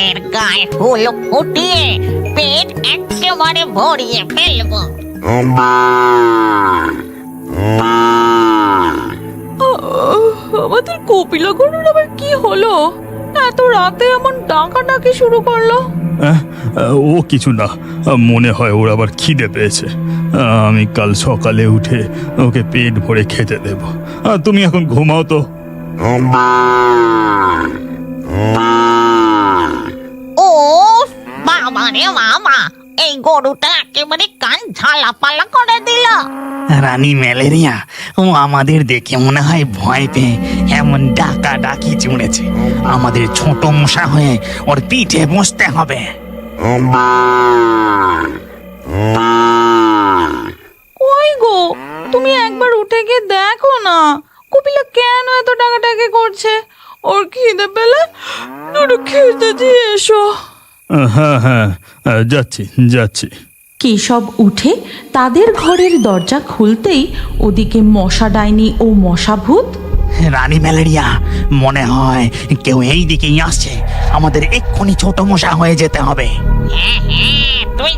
এর গায়ে হুল ফুটিয়ে পেট একেবারে ভরিয়ে ফেলবো। আমাদের কপিলা গরুর আবার কি হলো? এত রাতে এমন ডাকাডাকি শুরু করলো। ও কিছু না, মনে হয় ওর আবার খিদে পেয়েছে। আমি কাল সকালে উঠে ওকে পেট ভরে খেতে দেব। তুমি এখন ঘুমাও তো। ও বাবা রে বাবা, এই গরুটা একেবারে কান ঝালাপালা করে দিল। রানী ম্যালেরিয়া ও আমাদের দেখে মনে হয় ভয় পেয়ে এমন ডাকাডাকি জুড়েছে। আমাদের ছোট মশা হয়ে ওর পিঠে বসতে হবে। কই গো, তুমি একবার উঠে গিয়ে দেখো না কপিলা কেন এত ডাকাডাকি করছে। ওর খিদে পেলে দুটো খেতে দিয়ে এসো। হ্যাঁ হ্যাঁ, যাচ্ছি যাচ্ছি। কেশব উঠে তাদের ঘরের দরজা খুলতেই ওদিকে মশা ডাইনি ও মশা ভূত। রানী ম্যালেরিয়া, মনে হয় কেউ এই দিকেই আসছে। আমাদের এক্ষুনি ছোট মশা হয়ে যেতে হবে। হ্যাঁ হ্যাঁ, তুই